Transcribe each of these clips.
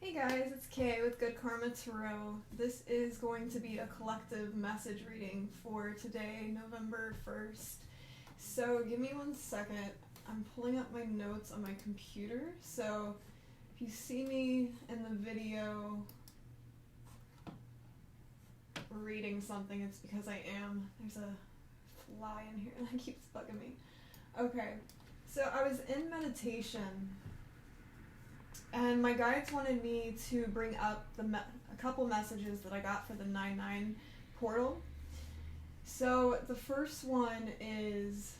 Hey guys, it's Kay with Good Karma Tarot. This is going to be a collective message reading for today, November 1st. So give me 1 second. I'm pulling up my notes on my computer. So if you see me in the video reading something, it's because I am. There's a fly in here that keeps bugging me. Okay, so I was in meditation and my guides wanted me to bring up a couple messages that I got for the 9-9 portal. So the first one is,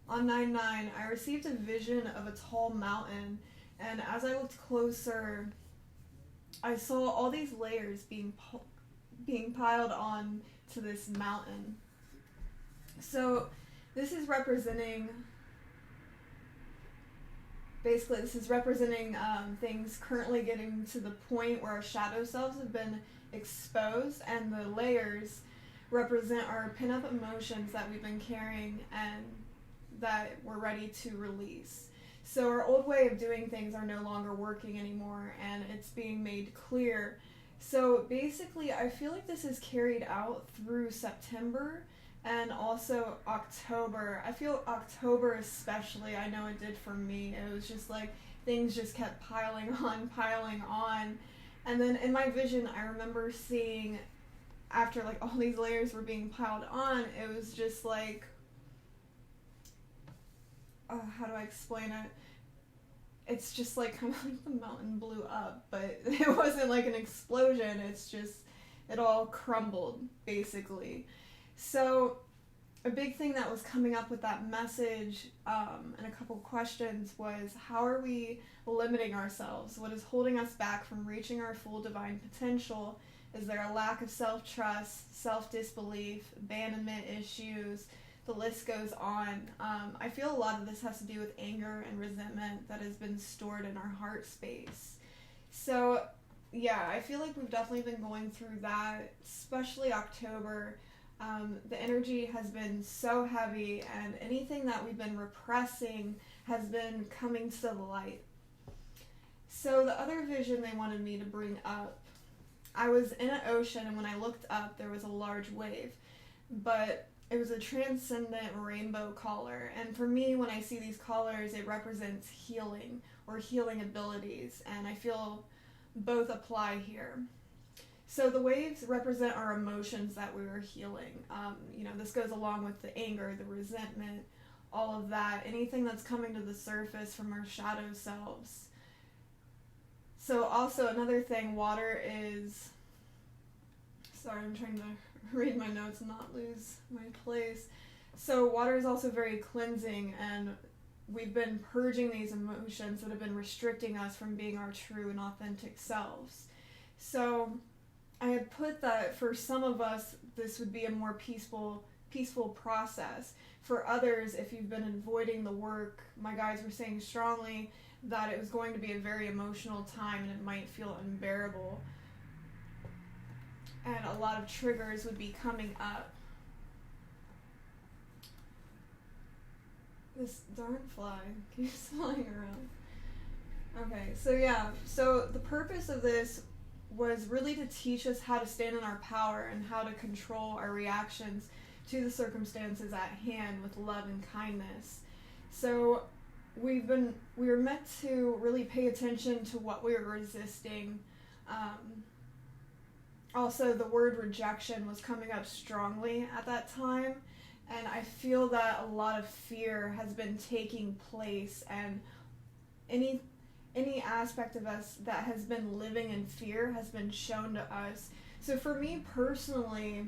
on 9-9, I received a vision of a tall mountain, and as I looked closer, I saw all these layers being piled on to this mountain. So this is representing things currently getting to the point where our shadow selves have been exposed, and the layers represent our pin-up emotions that we've been carrying and that we're ready to release. So our old way of doing things are no longer working anymore, and it's being made clear. So basically, I feel like this is carried out through September and also October. I feel October especially, I know it did for me. It was just like things just kept piling on. And then in my vision, I remember seeing, after like all these layers were being piled on, it was just like, how do I explain it? It's just like kind of like the mountain blew up, but it wasn't like an explosion. It's just, it all crumbled, basically. So a big thing that was coming up with that message and a couple questions was, how are we limiting ourselves? What is holding us back from reaching our full divine potential? Is there a lack of self-trust, self-disbelief, abandonment issues? The list goes on. I feel a lot of this has to do with anger and resentment that has been stored in our heart space. So yeah, I feel like we've definitely been going through that, especially October. The energy has been so heavy, and anything that we've been repressing has been coming to the light. So the other vision they wanted me to bring up, I was in an ocean, and when I looked up, there was a large wave, but it was a transcendent rainbow color. And for me, when I see these colors, it represents healing or healing abilities, and I feel both apply here. So the waves represent our emotions that we were healing. This goes along with the anger, the resentment, all of that, anything that's coming to the surface from our shadow selves. So also another thing, water is, sorry, I'm trying to read my notes and not lose my place. So water is also very cleansing, and we've been purging these emotions that have been restricting us from being our true and authentic selves. So I had put that for some of us, this would be a more peaceful process. For others, if you've been avoiding the work, my guides were saying strongly that it was going to be a very emotional time and it might feel unbearable. And a lot of triggers would be coming up. This darn fly keeps flying around. Okay, so the purpose of this was really to teach us how to stand in our power and how to control our reactions to the circumstances at hand with love and kindness. So we were meant to really pay attention to what we were resisting. Also, the word rejection was coming up strongly at that time, and I feel that a lot of fear has been taking place, and any aspect of us that has been living in fear has been shown to us. So for me personally,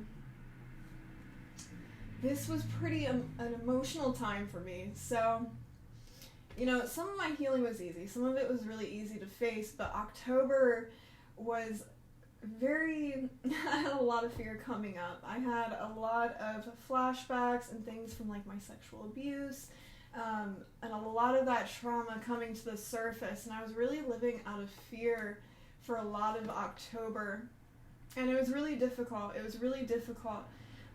this was pretty an emotional time for me. So, some of my healing was easy. Some of it was really easy to face, but October was I had a lot of fear coming up. I had a lot of flashbacks and things from like my sexual abuse, and a lot of that trauma coming to the surface, and I was really living out of fear for a lot of October, and it was really difficult.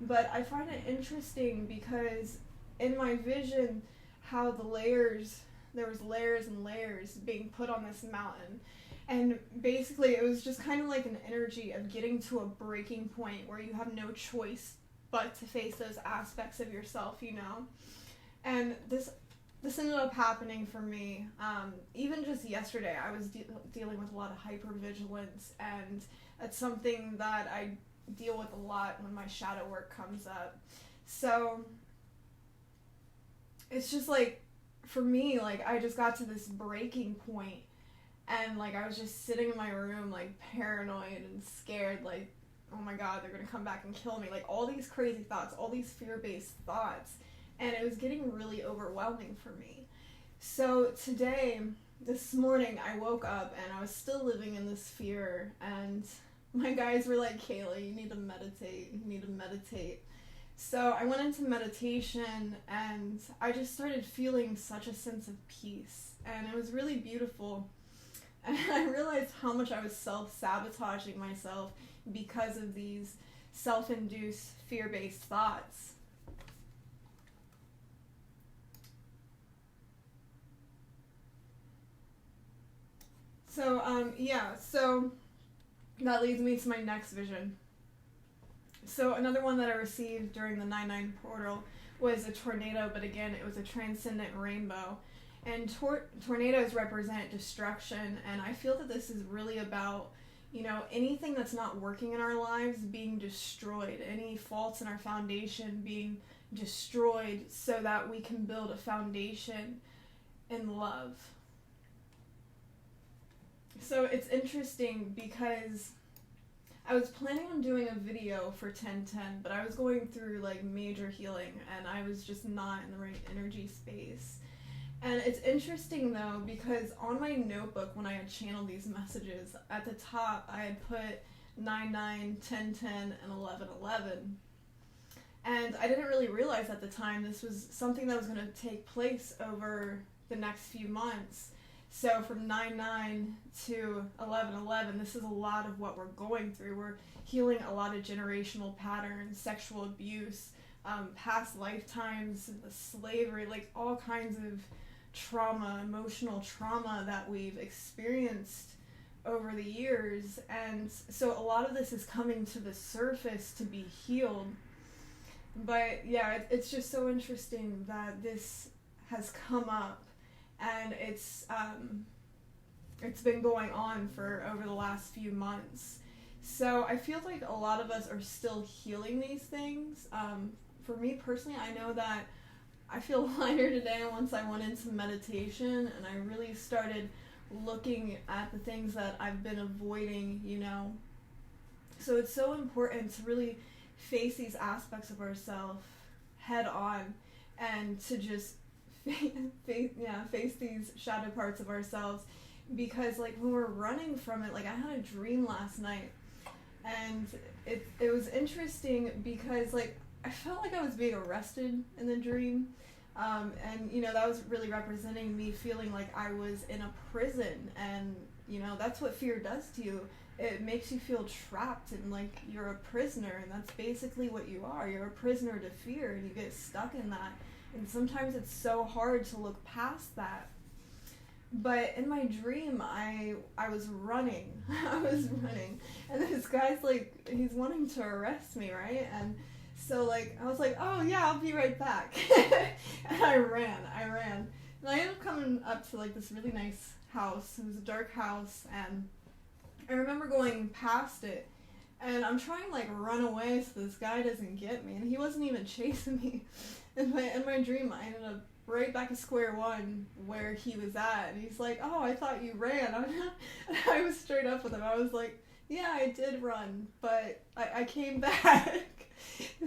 But I find it interesting because in my vision, how the layers there was layers and layers being put on this mountain. And basically it was just kind of like an energy of getting to a breaking point where you have no choice but to face those aspects of yourself, you know. And this ended up happening for me. Even just yesterday, I was dealing with a lot of hypervigilance, and it's something that I deal with a lot when my shadow work comes up. So it's just like, for me, like, I just got to this breaking point, and like I was just sitting in my room like paranoid and scared, like, oh my god, they're gonna come back and kill me, like all these crazy thoughts, all these fear-based thoughts, and it was getting really overwhelming for me. So today, this morning, I woke up and I was still living in this fear, and my guys were like, Kayla, you need to meditate. So I went into meditation, and I just started feeling such a sense of peace, and it was really beautiful. And I realized how much I was self-sabotaging myself because of these self-induced fear-based thoughts. So that leads me to my next vision. So another one that I received during the 9/9 portal was a tornado, but again, it was a transcendent rainbow. And tornadoes represent destruction, and I feel that this is really about, you know, anything that's not working in our lives being destroyed, any faults in our foundation being destroyed so that we can build a foundation in love. So it's interesting because I was planning on doing a video for 1010, but I was going through like major healing and I was just not in the right energy space. And it's interesting though, because on my notebook when I had channeled these messages, at the top I had put 9/9, 10/10, and 11/11. And I didn't really realize at the time this was something that was going to take place over the next few months. So from 9/9 to 11/11, this is a lot of what we're going through. We're healing a lot of generational patterns, sexual abuse, past lifetimes, slavery, like all kinds of trauma, emotional trauma that we've experienced over the years. And so a lot of this is coming to the surface to be healed. But yeah, it's just so interesting that this has come up, and it's been going on for over the last few months. So I feel like a lot of us are still healing these things. For me personally, I know that I feel lighter today once I went into meditation and I really started looking at the things that I've been avoiding, you know. So it's so important to really face these aspects of ourselves head on, and to just face these shadow parts of ourselves, because like when we're running from it, like I had a dream last night, and it was interesting because like I felt like I was being arrested in the dream, and you know that was really representing me feeling like I was in a prison, and you know that's what fear does to you. It makes you feel trapped and like you're a prisoner, and that's basically what you are. You're a prisoner to fear, and you get stuck in that. And sometimes it's so hard to look past that. But in my dream, I was running. I was running. And this guy's like, he's wanting to arrest me, right? And so like, I was like, oh yeah, I'll be right back. And I ran. And I ended up coming up to like this really nice house. It was a dark house, and I remember going past it, and I'm trying to like run away so this guy doesn't get me, and he wasn't even chasing me. In my dream, I ended up right back at square one where he was at, and he's like, oh, I thought you ran. And I was straight up with him. I was like, yeah, I did run, but I came back.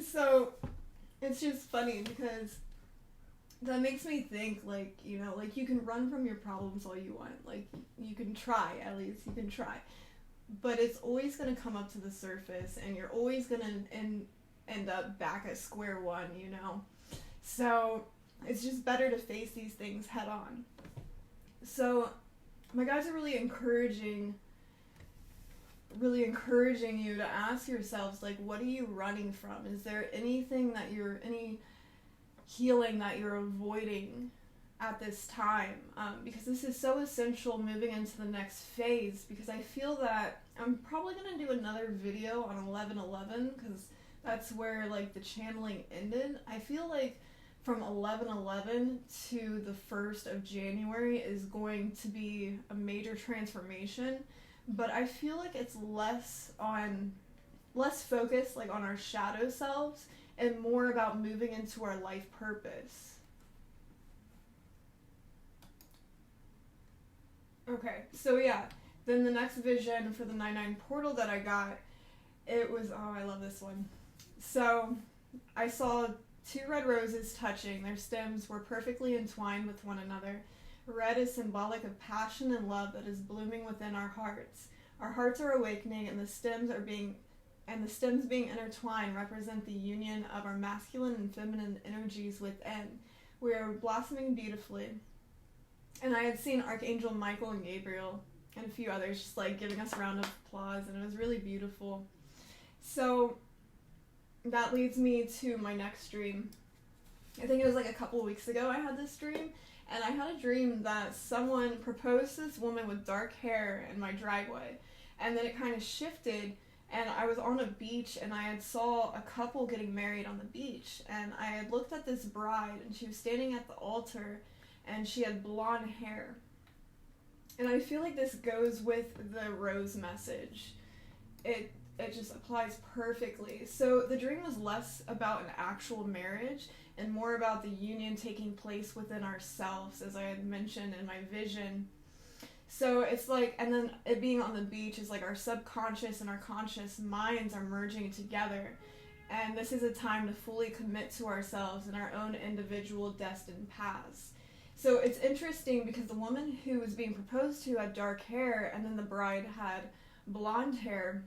So it's just funny because that makes me think, like, you know, like you can run from your problems all you want. Like, you can try, at least you can try. But it's always going to come up to the surface, and you're always going to end up back at square one, you know? So it's just better to face these things head on. So my guys are really encouraging you to ask yourselves, like, what are you running from? Is there anything that any healing that you're avoiding at this time, because this is so essential moving into the next phase, because I feel that I'm probably going to do another video on 11/11 because that's where like the channeling ended. I feel like from 11/11 to the 1st of January is going to be a major transformation, but I feel like it's less focused like on our shadow selves and more about moving into our life purpose. Okay, so yeah, then the next vision for the 9/9 portal that I got, it was, oh, I love this one. So I saw two red roses touching. Their stems were perfectly entwined with one another. Red is symbolic of passion and love that is blooming within our hearts. Our hearts are awakening, and the stems being intertwined represent the union of our masculine and feminine energies within. We are blossoming beautifully. And I had seen Archangel Michael and Gabriel and a few others just like giving us a round of applause, and it was really beautiful. So that leads me to my next dream. I think it was like a couple weeks ago I had this dream, and I had a dream that someone proposed to this woman with dark hair in my driveway, and then it kind of shifted, and I was on a beach, and I had saw a couple getting married on the beach, and I had looked at this bride, and she was standing at the altar, and she had blonde hair. And I feel like this goes with the rose message. It just applies perfectly. So the dream was less about an actual marriage and more about the union taking place within ourselves, as I had mentioned in my vision. So it's like, and then it being on the beach is like our subconscious and our conscious minds are merging together. And this is a time to fully commit to ourselves and our own individual destined paths. So it's interesting because the woman who was being proposed to had dark hair, and then the bride had blonde hair.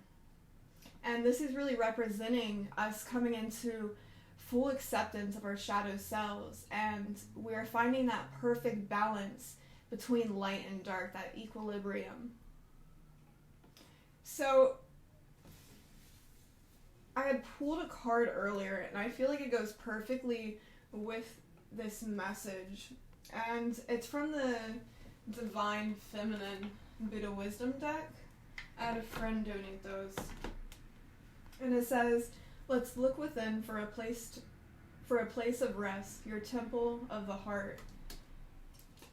And this is really representing us coming into full acceptance of our shadow selves, and we're finding that perfect balance between light and dark, that equilibrium. So I had pulled a card earlier, and I feel like it goes perfectly with this message. And it's from the Divine Feminine Buddha Wisdom deck. I had a friend donate those. And it says, let's look within for a place of rest, your temple of the heart.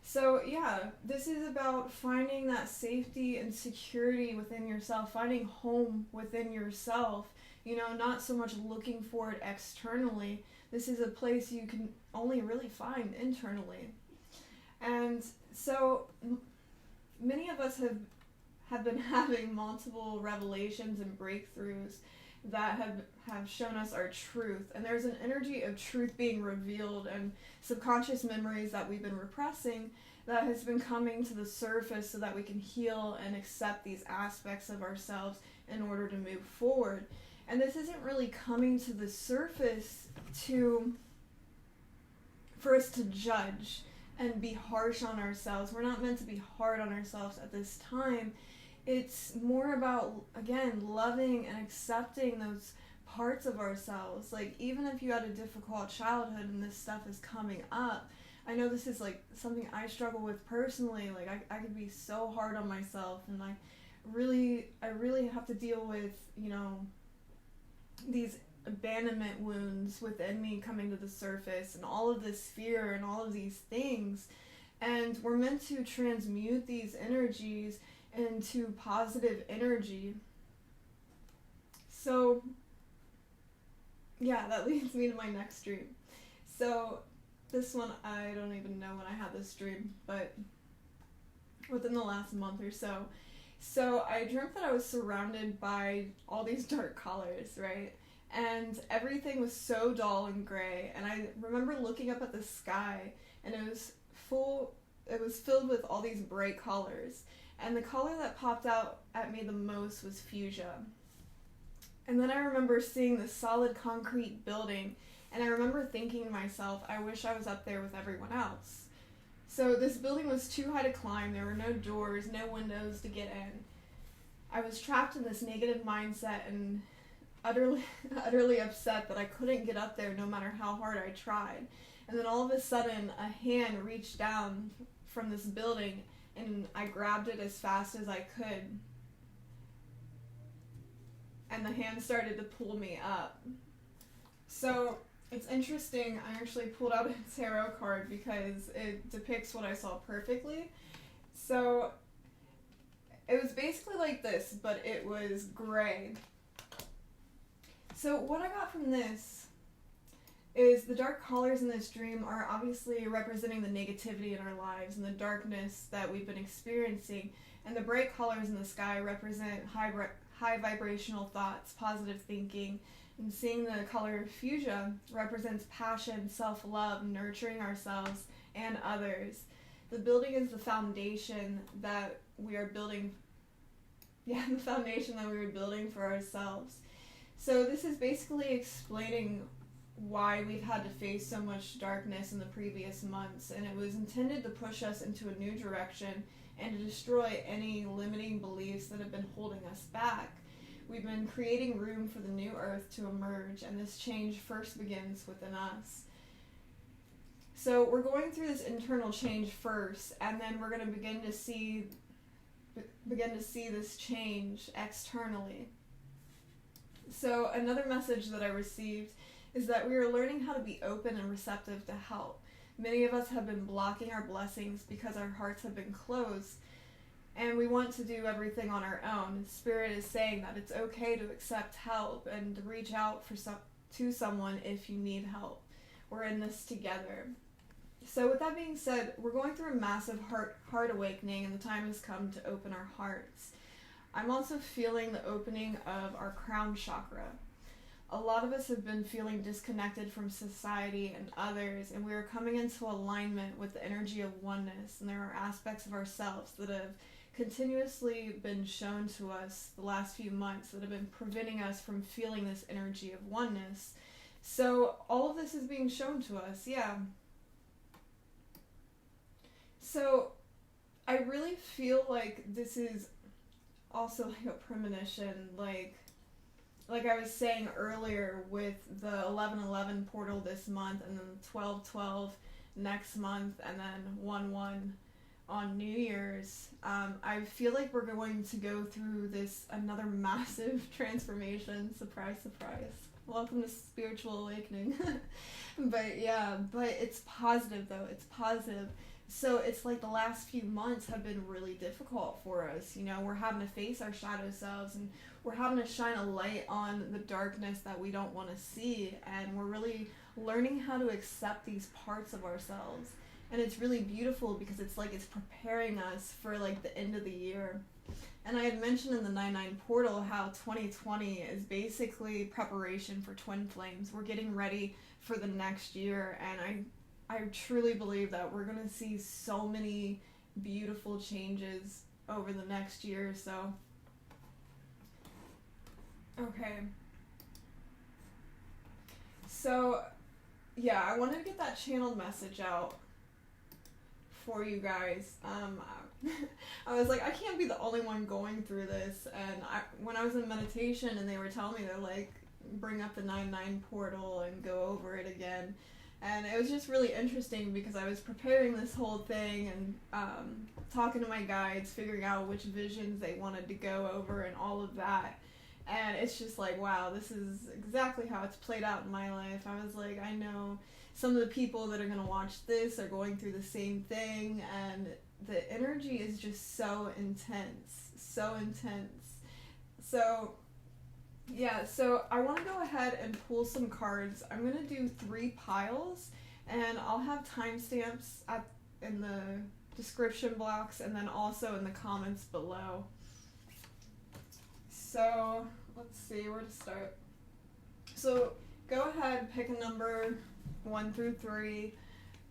So yeah, this is about finding that safety and security within yourself, finding home within yourself, not so much looking for it externally. This is a place you can only really find internally. And so many of us have been having multiple revelations and breakthroughs that have shown us our truth. And there's an energy of truth being revealed and subconscious memories that we've been repressing that has been coming to the surface so that we can heal and accept these aspects of ourselves in order to move forward. And this isn't really coming to the surface for us to judge and be harsh on ourselves. We're not meant to be hard on ourselves at this time. It's more about, again, loving and accepting those parts of ourselves. Like, even if you had a difficult childhood and this stuff is coming up, I know this is like something I struggle with personally. Like, I could be so hard on myself, and I really have to deal with, these abandonment wounds within me coming to the surface, and all of this fear and all of these things. And we're meant to transmute these energies into positive energy. So yeah, that leads me to my next dream. So this one, I don't even know when I had this dream, but within the last month or so. So I dreamt that I was surrounded by all these dark colors, right? And everything was so dull and gray. And I remember looking up at the sky, and it was filled with all these bright colors. And the color that popped out at me the most was fuchsia. And then I remember seeing this solid concrete building, and I remember thinking to myself, I wish I was up there with everyone else. So this building was too high to climb. There were no doors, no windows to get in. I was trapped in this negative mindset and utterly upset that I couldn't get up there no matter how hard I tried. And then all of a sudden, a hand reached down from this building, and I grabbed it as fast as I could. And the hand started to pull me up. So it's interesting, I actually pulled out a tarot card because it depicts what I saw perfectly. So it was basically like this, but it was gray. So what I got from this is the dark colors in this dream are obviously representing the negativity in our lives and the darkness that we've been experiencing, and the bright colors in the sky represent high vibrational thoughts, positive thinking, and seeing the color fuchsia represents passion, self-love, nurturing ourselves and others. The building is the foundation that we are building. Yeah, the foundation that we were building for ourselves. So this is basically explaining why we've had to face so much darkness in the previous months, and it was intended to push us into a new direction and to destroy any limiting beliefs that have been holding us back. We've been creating room for the new earth to emerge, and this change first begins within us. So we're going through this internal change first, and then we're going to begin to see this change externally. So another message that I received is that we are learning how to be open and receptive to help. Many of us have been blocking our blessings because our hearts have been closed, and we want to do everything on our own. Spirit is saying that it's okay to accept help and to reach out to someone if you need help. We're in this together. So with that being said, we're going through a massive heart awakening, and the time has come to open our hearts. I'm also feeling the opening of our crown chakra. A lot of us have been feeling disconnected from society and others, and we are coming into alignment with the energy of oneness, and there are aspects of ourselves that have continuously been shown to us the last few months that have been preventing us from feeling this energy of oneness. So all of this is being shown to us, yeah. So I really feel like this is also like a premonition, like I was saying earlier with the 11/11 portal this month, and then 12/12 next month, and then 1/1 on New Year's. I feel like we're going to go through another massive transformation. Surprise, surprise. Welcome to Spiritual Awakening. But it's positive though. It's positive. So it's like the last few months have been really difficult for us. You know, we're having to face our shadow selves, and we're having to shine a light on the darkness that we don't want to see, and we're really learning how to accept these parts of ourselves. And it's really beautiful because it's like it's preparing us for like the end of the year. And I had mentioned in the 9/9 portal how 2020 is basically preparation for twin flames. We're getting ready for the next year, and I truly believe that we're going to see so many beautiful changes over the next year or so. Okay. So, yeah, I wanted to get that channeled message out for you guys. I was like, I can't be the only one going through this. And when I was in meditation and they were telling me to like bring up the 9/9 portal and go over it again, and it was just really interesting because I was preparing this whole thing and talking to my guides, figuring out which visions they wanted to go over and all of that. And it's just like, wow, this is exactly how it's played out in my life. I was like, I know some of the people that are going to watch this are going through the same thing, and the energy is just so intense, so intense. So yeah, so I want to go ahead and pull some cards. I'm going to do 3 piles, and I'll have timestamps in the description box and then also in the comments below. So let's see where to start. So go ahead, pick a number 1 through 3.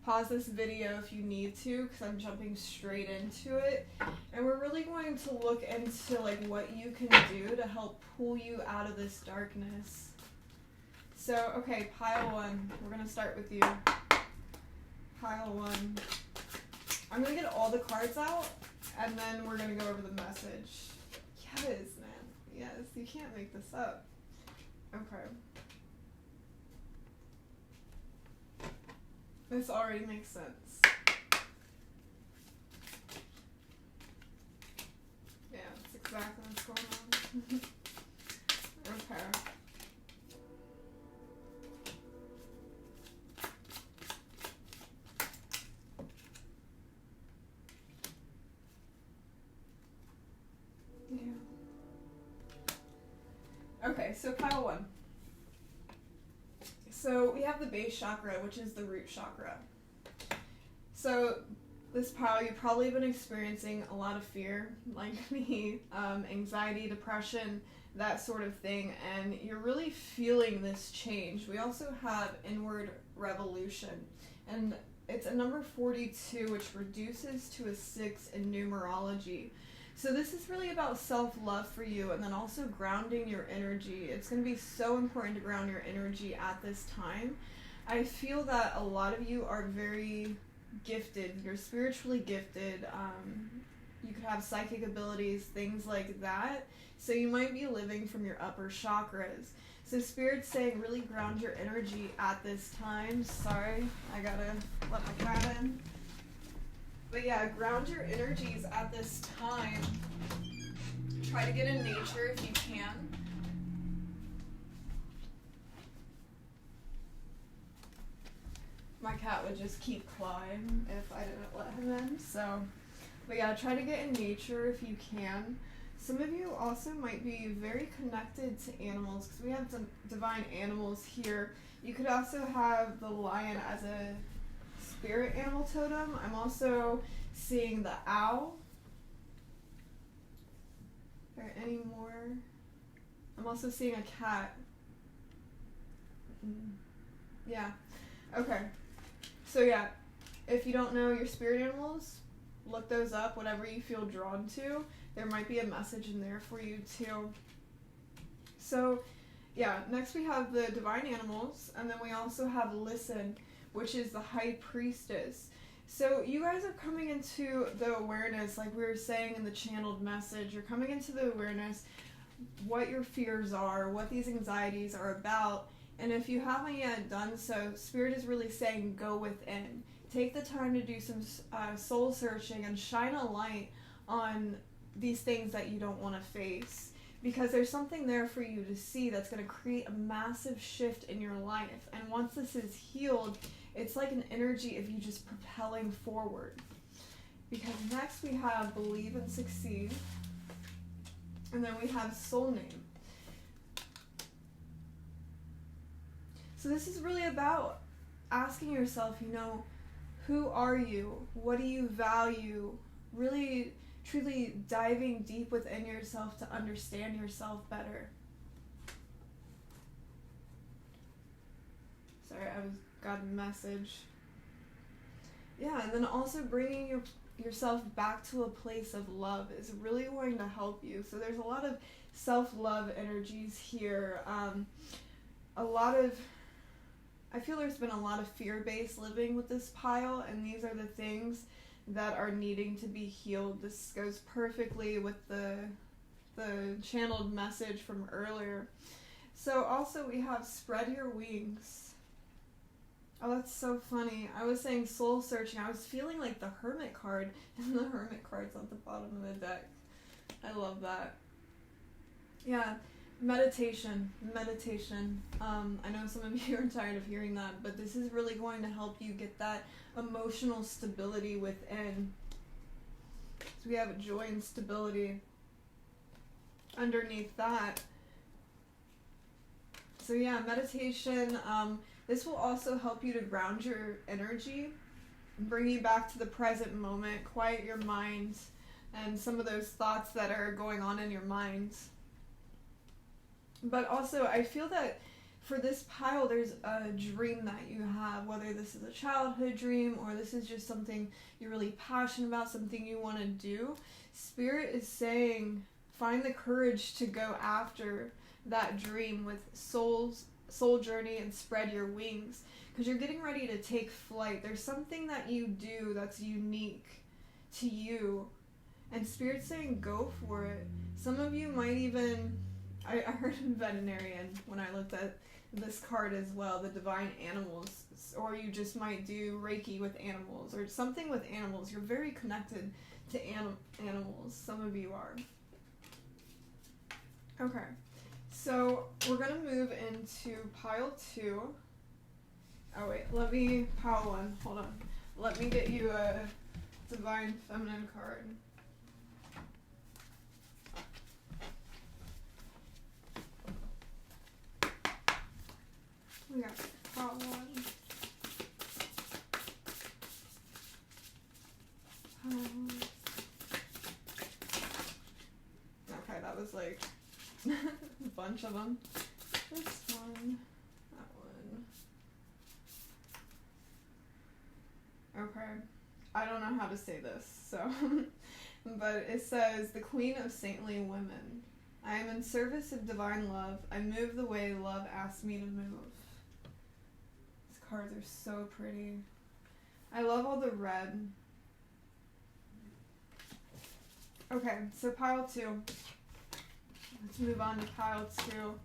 Pause this video if you need to, because I'm jumping straight into it. And we're really going to look into like what you can do to help pull you out of this darkness. So, okay, pile 1. We're going to start with you. Pile 1. I'm going to get all the cards out, and then we're going to go over the message. Yes, man. Yes, you can't make this up. Okay. This already makes sense. Yeah, that's exactly what's going on. Okay. Yeah. Okay, so pile 1. So we have the base chakra, which is the root chakra. So this pile, you've probably been experiencing a lot of fear, like me, anxiety, depression, that sort of thing, and you're really feeling this change. We also have inward revolution, and it's a number 42, which reduces to a 6 in numerology. So this is really about self-love for you, and then also grounding your energy. It's going to be so important to ground your energy at this time. I feel that a lot of you are very gifted. You're spiritually gifted. You could have psychic abilities, things like that. So you might be living from your upper chakras. So Spirit's saying really ground your energy at this time. Sorry, I gotta let my cat in. But yeah, ground your energies at this time. Try to get in nature if you can. My cat would just keep clawing if I didn't let him in, so. But yeah, try to get in nature if you can. Some of you also might be very connected to animals, because we have some divine animals here. You could also have the lion as a spirit animal totem. I'm also seeing the owl. Are there any more? I'm also seeing a cat. Yeah. Okay. So yeah, if you don't know your spirit animals, look those up, whatever you feel drawn to. There might be a message in there for you too. So yeah, next we have the divine animals, and then we also have Listen, which is the high priestess. So you guys are coming into the awareness, like we were saying in the channeled message, you're coming into the awareness what your fears are, what these anxieties are about, and if you haven't yet done so, Spirit is really saying go within. Take the time to do some soul searching and shine a light on these things that you don't want to face. Because there's something there for you to see that's going to create a massive shift in your life. And once this is healed, it's like an energy of you just propelling forward. Because next we have Believe and Succeed. And then we have Soul Name. So this is really about asking yourself, who are you? What do you value? Really, truly diving deep within yourself to understand yourself better. Sorry, I got a message. Yeah, and then also bringing yourself back to a place of love is really going to help you. So there's a lot of self-love energies here. I feel there's been a lot of fear-based living with this pile, and these are the things that are needing to be healed. This goes perfectly with the channeled message from earlier. So also we have Spread Your Wings. Oh, that's so funny. I was saying soul searching. I was feeling like the Hermit card, and the Hermit card's at the bottom of the deck. I love that. Yeah, meditation. I know some of you are tired of hearing that, but this is really going to help you get that emotional stability within. So we have joy and stability underneath that. So yeah, meditation. This will also help you to ground your energy, bring you back to the present moment, quiet your mind, and some of those thoughts that are going on in your mind. But also, I feel that for this pile, there's a dream that you have, whether this is a childhood dream or this is just something you're really passionate about, something you want to do. Spirit is saying, find the courage to go after that dream with soul journey and spread your wings, because you're getting ready to take flight. There's something that you do that's unique to you, and Spirit's saying go for it. Some of you might even, I heard veterinarian when I looked at this card as well, the divine animals, or you just might do Reiki with animals or something with animals. You're very connected to animals. Some of you are. Okay, so we're gonna move into pile 2. Oh wait, let me pile 1. Hold on. Let me get you a divine feminine card. We got pile 1. Okay, that was like a bunch of them. This one, that one. Okay, I don't know how to say this, so, but it says, the Queen of Saintly Women. I am in service of divine love. I move the way love asks me to move. These cards are so pretty. I love all the red. Okay, so pile 2. Let's move on to pile 2.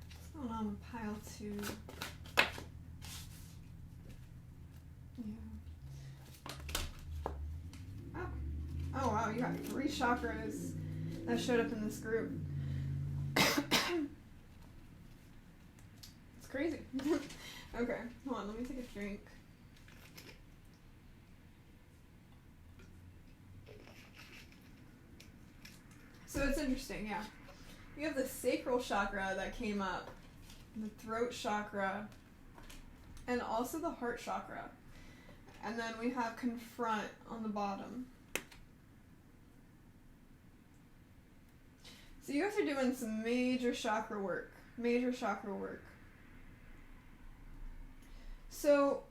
What's going on with pile 2? Yeah. Oh wow, you got 3 chakras that showed up in this group. It's crazy. Okay, hold on, let me take a drink. So it's interesting, yeah. You have the sacral chakra that came up, the throat chakra, and also the heart chakra. And then we have confront on the bottom. So you guys are doing some major chakra work. Major chakra work. So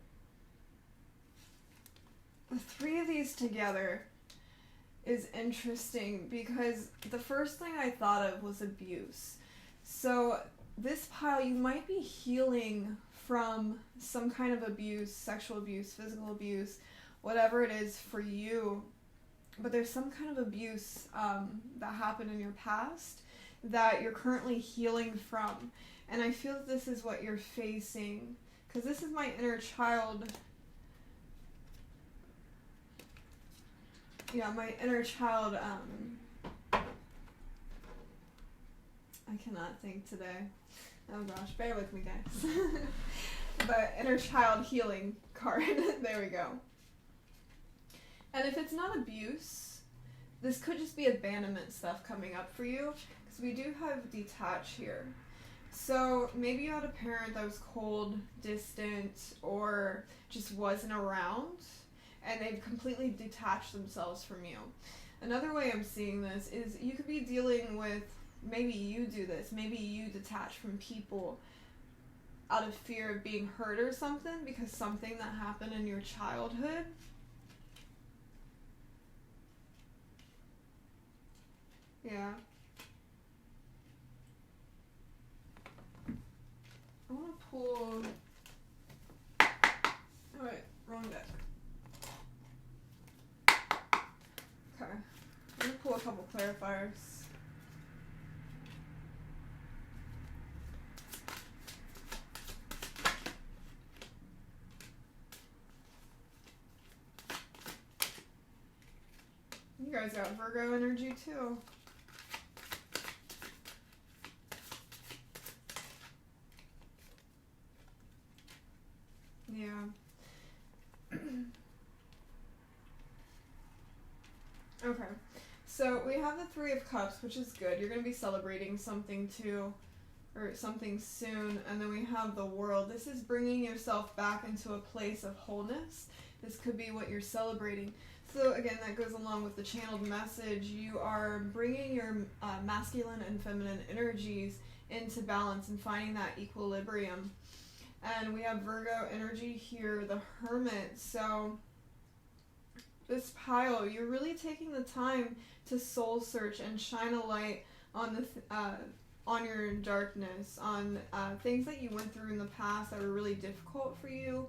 the 3 of these together is interesting because the first thing I thought of was abuse. So this pile, you might be healing from some kind of abuse, sexual abuse, physical abuse, whatever it is for you. But there's some kind of abuse that happened in your past that you're currently healing from. And I feel that this is what you're facing. Because this is my inner child. Yeah, my inner child. I cannot think today. Oh gosh, bear with me, guys. But inner child healing card. There we go. And if it's not abuse, this could just be abandonment stuff coming up for you, because we do have detach here. So maybe you had a parent that was cold, distant, or just wasn't around, and they've completely detached themselves from you. Another way I'm seeing this is you could be dealing with, maybe you do this, maybe you detach from people out of fear of being hurt or something, because something that happened in your childhood. Yeah. I want to pull... Oh wait, wrong deck. Okay. I'm going to pull a couple clarifiers. You guys got Virgo energy too. Yeah. Okay. So we have the Three of Cups, which is good. You're going to be celebrating something too, or something soon. And then we have the World. This is bringing yourself back into a place of wholeness. This could be what you're celebrating. So again, that goes along with the channeled message. You are bringing your masculine and feminine energies into balance and finding that equilibrium. And we have Virgo energy here, the Hermit. So this pile, you're really taking the time to soul search and shine a light on on your darkness, on things that you went through in the past that were really difficult for you.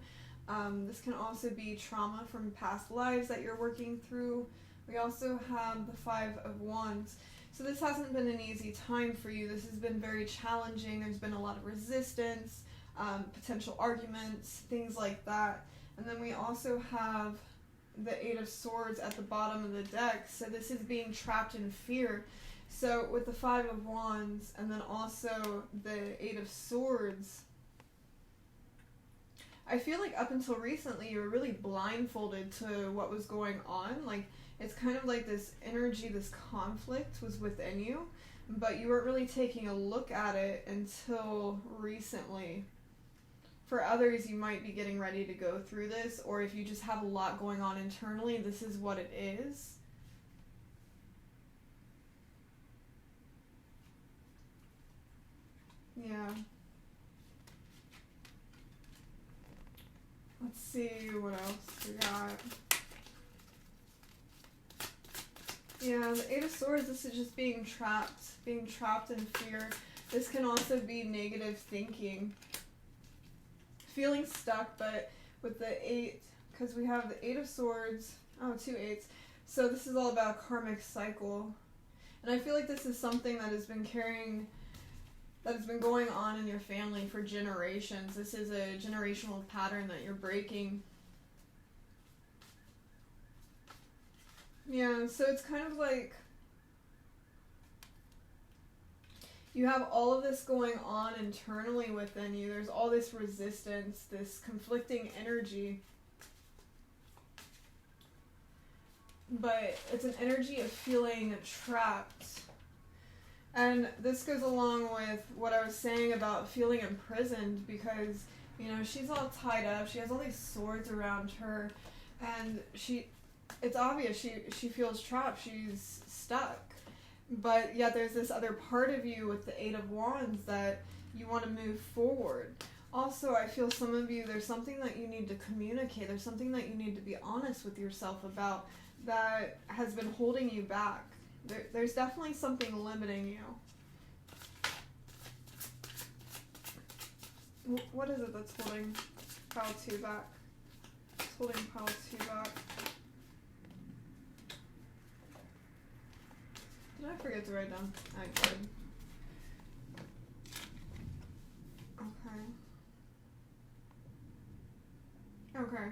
This can also be trauma from past lives that you're working through. We also have the Five of Wands. So this hasn't been an easy time for you. This has been very challenging. There's been a lot of resistance, potential arguments, things like that. And then we also have the Eight of Swords at the bottom of the deck. So this is being trapped in fear. So with the Five of Wands and then also the Eight of Swords, I feel like up until recently you were really blindfolded to what was going on. Like, it's kind of like this energy, this conflict was within you, but you weren't really taking a look at it until recently. For others, you might be getting ready to go through this, or if you just have a lot going on internally, this is what it is. Yeah. Let's see what else we got. Yeah, the Eight of Swords, this is just being trapped in fear. This can also be negative thinking. Feeling stuck, but with the Eight, because we have the Eight of Swords, two eights. So this is all about karmic cycle. And I feel like this is something that has been going on in your family for generations. This is a generational pattern that you're breaking. Yeah, so it's kind of like you have all of this going on internally within you. There's all this resistance, this conflicting energy. But it's an energy of feeling trapped. And this goes along with what I was saying about feeling imprisoned, because, you know, she's all tied up. She has all these swords around her, and it's obvious she feels trapped. She's stuck. But yet there's this other part of you with the Eight of Wands that you want to move forward. Also, I feel some of you, there's something that you need to communicate. There's something that you need to be honest with yourself about that has been holding you back. There's definitely something limiting you. What is it that's holding Pile 2 back? It's holding Pile 2 back. Did I forget to write down? I did. Okay.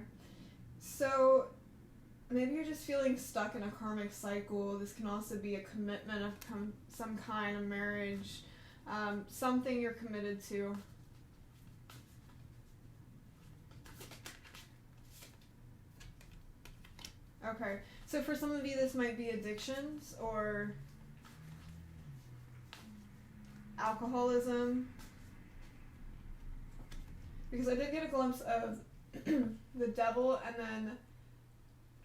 So maybe you're just feeling stuck in a karmic cycle. This can also be a commitment of some kind of marriage, something you're committed to. Okay, so for some of you this might be addictions or alcoholism, because I did get a glimpse of the Devil and then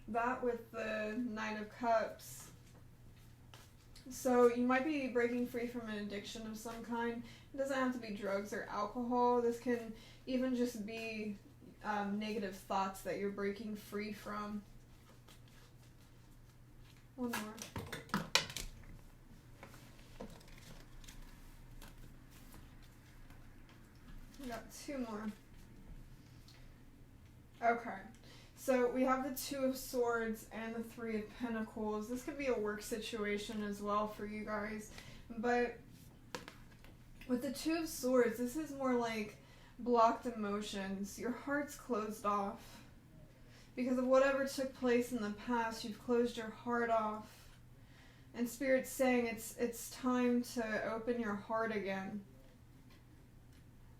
that with the Nine of Cups. So you might be breaking free from an addiction of some kind. It doesn't have to be drugs or alcohol. This can even just be negative thoughts that you're breaking free from. One more. We got two more. Okay. So we have the Two of Swords and the Three of Pentacles. This could be a work situation as well for you guys. But with the Two of Swords, this is more like blocked emotions. Your heart's closed off. Because of whatever took place in the past, you've closed your heart off. And Spirit's saying it's time to open your heart again.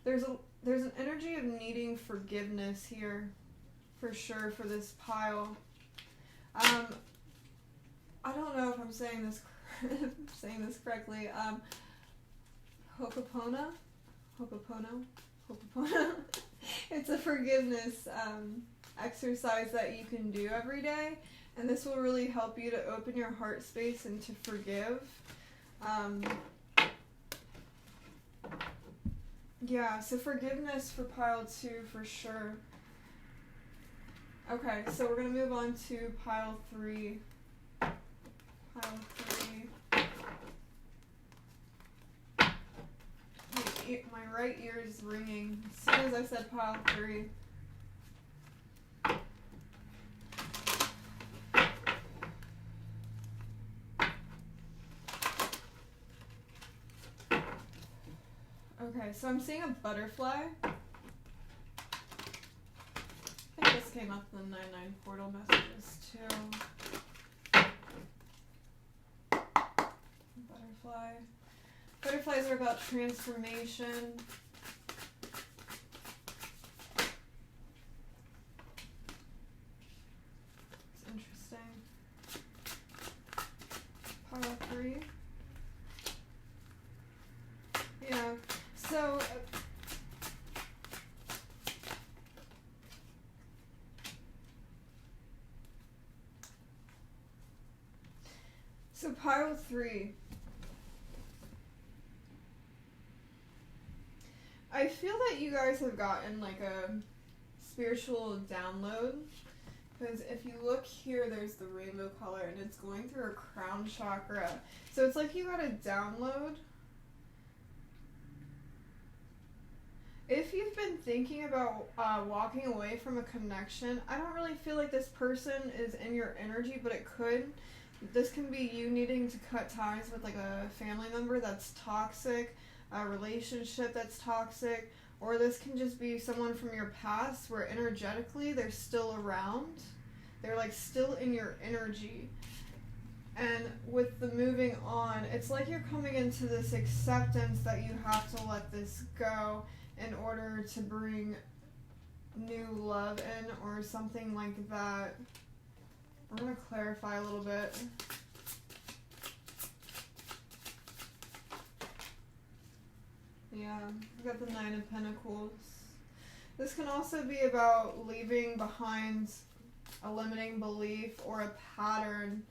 There's an energy of needing forgiveness here. For sure, for this pile. I don't know if I'm saying this correctly. Ho'oponopono. It's a forgiveness exercise that you can do every day, and this will really help you to open your heart space and to forgive. Yeah, so forgiveness for pile 2 for sure. Okay, so we're going to move on to pile 3. Pile 3. my right ear is ringing as soon as I said pile 3. Okay, so I'm seeing a butterfly. I think this came up in the 99 portal messages too. Butterfly. Butterflies are about transformation. It's interesting. Pile 3. Yeah, so pile 3. I feel that you guys have gotten like a spiritual download, because if you look here, there's the rainbow color and it's going through a crown chakra. So it's like you got a download. If you've been thinking about walking away from a connection, I don't really feel like this person is in your energy, but it could. This can be you needing to cut ties with like a family member that's toxic, a relationship that's toxic, or this can just be someone from your past where energetically they're still around. They're like still in your energy. And with the moving on, it's like you're coming into this acceptance that you have to let this go in order to bring new love in or something like that. I'm going to clarify a little bit. Yeah, we got the 9 of Pentacles. This can also be about leaving behind a limiting belief or a pattern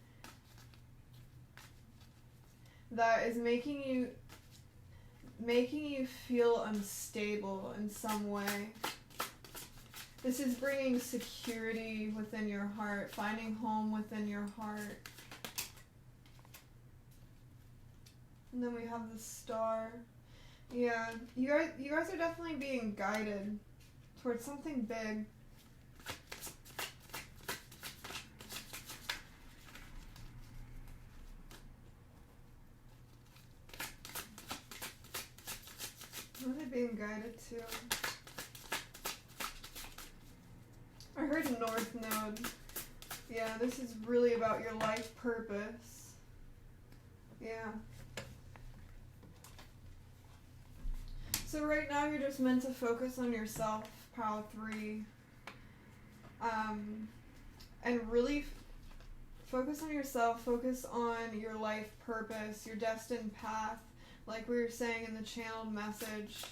that is making you feel unstable in some way. This is bringing security within your heart, finding home within your heart. And then we have the Star. Yeah, you guys are definitely being guided towards something big. What are they being guided to? I heard North Node. Yeah, this is really about your life purpose. Yeah. So right now you're just meant to focus on yourself, pile 3. And really focus on yourself, focus on your life purpose, your destined path, like we were saying in the channeled message.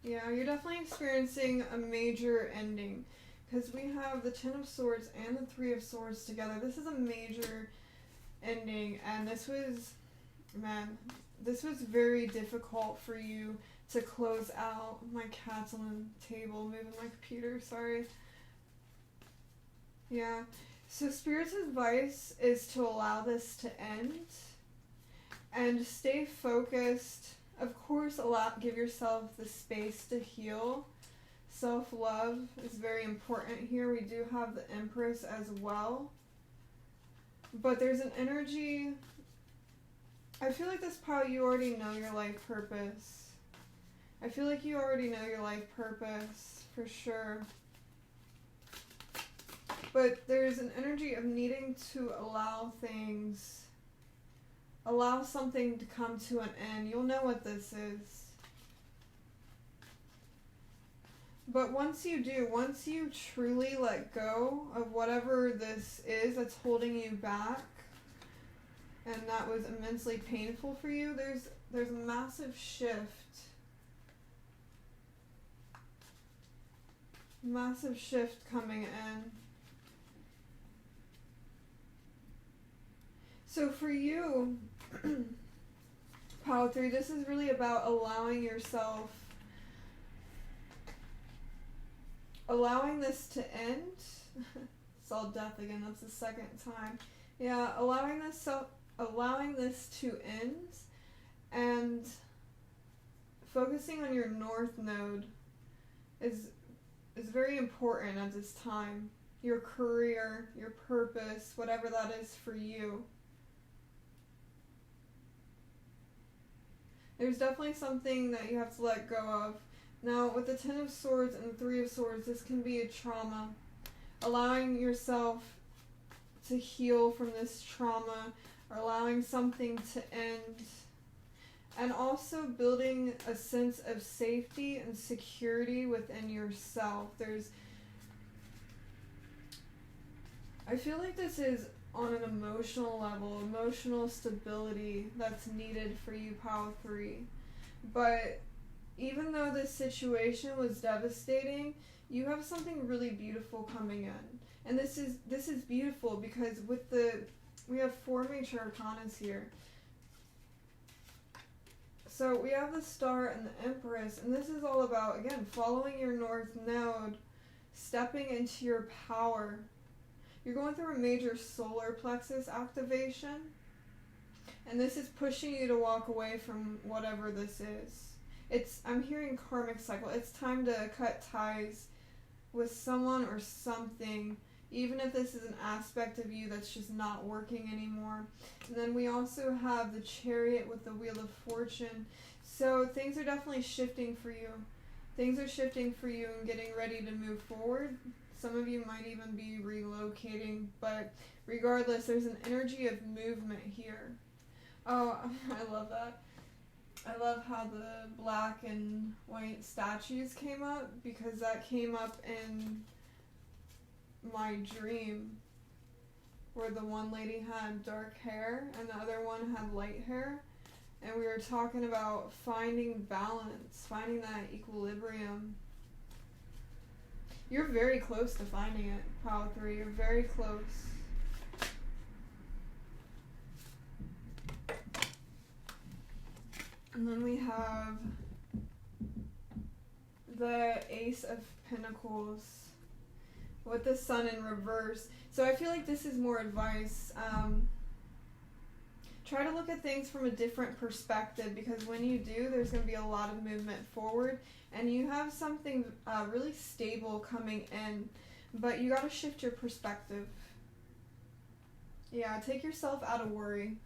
Yeah, you're definitely experiencing a major ending, because we have the 10 of Swords and the 3 of Swords together. This is a major ending, and this was very difficult for you to close out. My cat's on the table, moving my computer, sorry. Yeah, so Spirit's advice is to allow this to end and stay focused. Of course, give yourself the space to heal. Self-love is very important here. We do have the Empress as well. But there's an energy. I feel like this pile, you already know your life purpose. I feel like you already know your life purpose, for sure. But there's an energy of needing to allow something to come to an end. You'll know what this is. But once you do, once you truly let go of whatever this is that's holding you back, and that was immensely painful for you, there's a massive shift. Massive shift coming in. So for you, pile 3, this is really about allowing yourself, allowing this to end. Saw death again, that's the second time. Yeah, allowing allowing this to end and focusing on your north node is very important at this time. Your career, your purpose, whatever that is for you. There's definitely something that you have to let go of. Now, with the Ten of Swords and the Three of Swords, this can be a trauma. Allowing yourself to heal from this trauma, or allowing something to end. And also building a sense of safety and security within yourself. I feel like this is on an emotional level, emotional stability that's needed for you, Pile 3. But even though this situation was devastating, you have something really beautiful coming in. And this is beautiful because we have 4 major arcanas here. So we have the Star and the Empress, and this is all about, again, following your north node, stepping into your power. You're going through a major solar plexus activation, and this is pushing you to walk away from whatever this is. I'm hearing karmic cycle. It's time to cut ties with someone or something, even if this is an aspect of you that's just not working anymore. And then we also have the Chariot with the Wheel of Fortune. So things are definitely shifting for you. Things are shifting for you and getting ready to move forward. Some of you might even be relocating, but regardless, there's an energy of movement here. Oh, I love that. I love how the black and white statues came up, because that came up in my dream, where the one lady had dark hair and the other one had light hair, and we were talking about finding balance, finding that equilibrium. You're very close to finding it, Pile 3. You're very close. And then we have the Ace of Pentacles with the Sun in reverse. So I feel like this is more advice. Try to look at things from a different perspective, because when you do, there's going to be a lot of movement forward, and you have something really stable coming in, but you got to shift your perspective. Yeah, take yourself out of worry,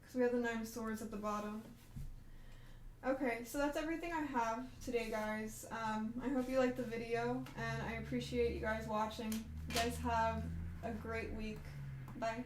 because we have the Nine of Swords at the bottom. Okay, so that's everything I have today, guys. I hope you liked the video, and I appreciate you guys watching. You guys have a great week. Bye.